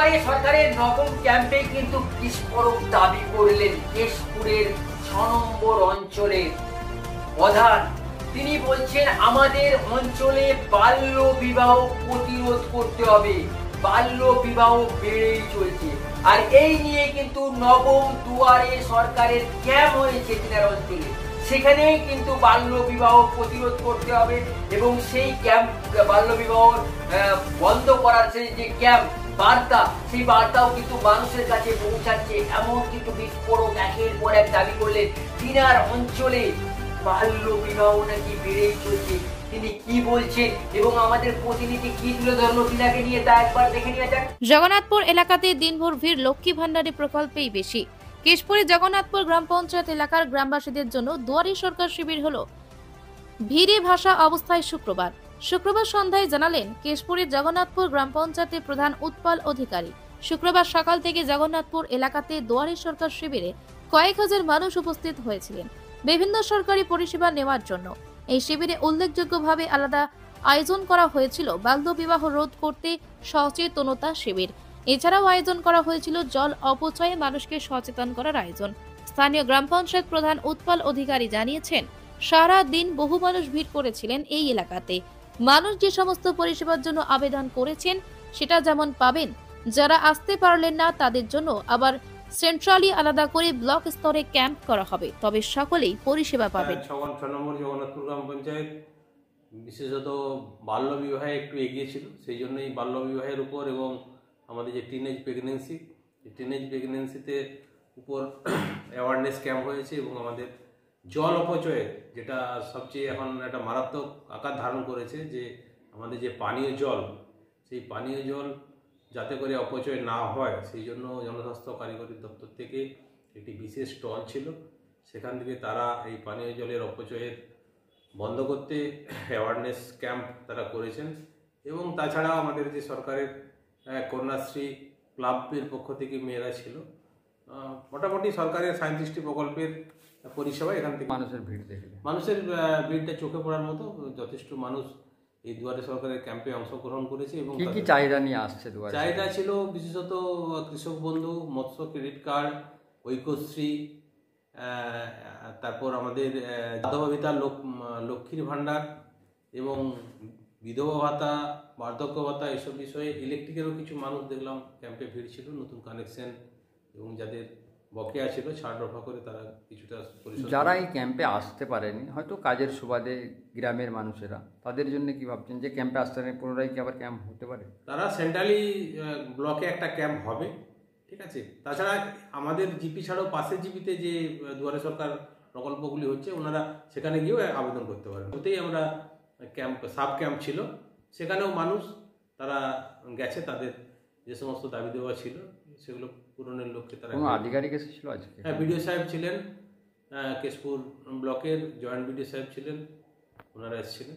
সরকারের নবম ক্যাম্পে কিন্তু বিস্ফোরক দাবি করলেন কেশপুরের ৬ নম্বর অঞ্চলের প্রধান। তিনি বলছেন আমাদের অঞ্চলে বাল্য বিবাহ প্রতিরোধ করতে হবে, বাল্য বিবাহ বেড়েই চলছে। আর এই নিয়ে কিন্তু নবম দুয়ারে সরকারের ক্যাম্প হয়েছে তিনার অঞ্চলে, সেখানেই কিন্তু বাল্য বিবাহ প্রতিরোধ করতে হবে এবং সেই ক্যাম্প বাল্য বিবাহ বন্ধ করার যে ক্যাম্প বার্তা, সেই বার্তাও কিন্তু মানুষের কাছে পৌঁছাচ্ছে। এমন কিন্তু বিস্ফোরক একের পর এক দাবি করলেন তিনার অঞ্চলে বাল্য বিবাহ নাকি বেড়েই চলছে। তিনি কি বলছেন এবং আমাদের প্রতিনিধি কি তুলে ধরলো তিনাকে নিয়ে, তা একবার দেখে নিয়ে যাক। জগন্নাথপুর এলাকাতে দিনভর ভিড় লক্ষ্মী ভান্ডারী প্রকল্পেই বেশি। কেশপুরে জগন্নাথপুর গ্রাম পঞ্চায়েত এলাকার গ্রামবাসীদের জন্য দুয়ারে সরকার শিবির হলো ভিড়ে ভাসা অবস্থায় শুক্রবার সন্ধ্যায় জানালেন কেশপুরের জগন্নাথপুর গ্রাম পঞ্চায়েতের প্রধান উৎপল অধিকারী। শুক্রবার সকাল থেকে জগন্নাথপুর এলাকাতে দুয়ারে সরকার শিবিরে কয়েক হাজার মানুষ উপস্থিত হয়েছিলেন বিভিন্ন সরকারি পরিষেবা নেওয়ার জন্য। এই শিবিরে উল্লেখযোগ্যভাবে আলাদা আয়োজন করা হয়েছিল বাল্য বিবাহ রোধ করতে সচেতনতা শিবির। এছাড়াও আয়োজন করা হয়েছিল জল অপচয়ে মানুষকে সচেতন করার আয়োজন। স্থানীয় গ্রাম পঞ্চায়েত প্রধান উৎপল অধিকারী জানিয়েছেন, সারা দিন বহু মানুষ ভিড় করেছিলেন এই এলাকাতে। মানুষ যে সমস্ত পরিষেবার জন্য আবেদন করেছেন সেটা যেমন পাবেন, যারা আসতে পারলেন না তাদের জন্য আবার সেন্ট্রালি আলাদা করে ব্লক স্তরে ক্যাম্প করা হবে, তবে সকলেই পরিষেবা পাবেন। ৬ নম্বর জগন্নাথপুর গ্রাম পঞ্চায়েত বিশেষত বাল্য বিবাহে একটু এগিয়ে ছিল, সেই জন্যই বাল্য বিবাহের উপর এবং আমাদের যে টিনেজ প্রেগনেন্সিতে উপর অ্যাওয়ারনেস ক্যাম্প হয়েছে এবং আমাদের জল অপচয়ের যেটা সবচেয়ে এখন একটা মারাত্মক আকার ধারণ করেছে, যে আমাদের যে পানীয় জল, সেই পানীয় জল যাতে করে অপচয় না হয় সেই জন্য জনস্বাস্থ্য কারিগরি দপ্তর থেকে একটি বিশেষ স্টল ছিল, সেখান থেকে তারা এই পানীয় জলের অপচয়ের বন্ধ করতে অ্যাওয়ারনেস ক্যাম্প তারা করেছেন। এবং তাছাড়াও আমাদের যে সরকারের কন্যাশ্রী ক্লাবের পক্ষ থেকে মেয়েরা ছিল, মোটামুটি সরকারের 37টি প্রকল্পের পরিষেবা এখান থেকে মানুষের ভিড়টা চোখে পড়ার মতো। যথেষ্ট মানুষ এই দুয়ারে সরকারের ক্যাম্পে অংশগ্রহণ করেছে এবং কি চাহিদা নিয়ে আসছে? চাহিদা ছিল বিশেষত কৃষক বন্ধু, মৎস্য ক্রেডিট কার্ড, ঐক্যশ্রী, তারপর আমাদের বিধবা লক্ষ্মীর ভাণ্ডার এবং বিধবা ভাতা, বার্ধক্য ভাতা, এসব বিষয়ে। ইলেকট্রিকেরও কিছু মানুষ দেখলাম ক্যাম্পে ভিড় ছিল, নতুন কানেকশন এবং যাদের বকেয়া ছিল ছাড় রফা করে তারা কিছুটা পরিশোধ। যারা এই ক্যাম্পে আসতে পারেনি, হয়তো কাজের সুবাদে গ্রামের মানুষেরা, তাদের জন্য কি ভাবছেন যে ক্যাম্পে আসতে পুনরায় কি আবার ক্যাম্প হতে পারে? তারা সেন্ট্রালি ব্লকে একটা ক্যাম্প হবে, ঠিক আছে। তাছাড়া আমাদের জিপি ছাড়াও পাশের জিপিতে যে দুয়ারে সরকার প্রকল্পগুলি হচ্ছে, ওনারা সেখানে গিয়েও আবেদন করতে পারেন। ওতেই আমরা সাব ক্যাম্প ছিল, সেখানেও মানুষ তারা গেছে, তাদের যে সমস্ত দাবি দেওয়া ছিল সেগুলো পূরণের লক্ষ্যে তারা। আধিকারিক এসেছিল আজকে? হ্যাঁ, বিডিও সাহেব ছিলেন, কেশপুর ব্লকের জয়েন্ট বিডিও সাহেব ছিলেন, ওনারা এসেছিলেন।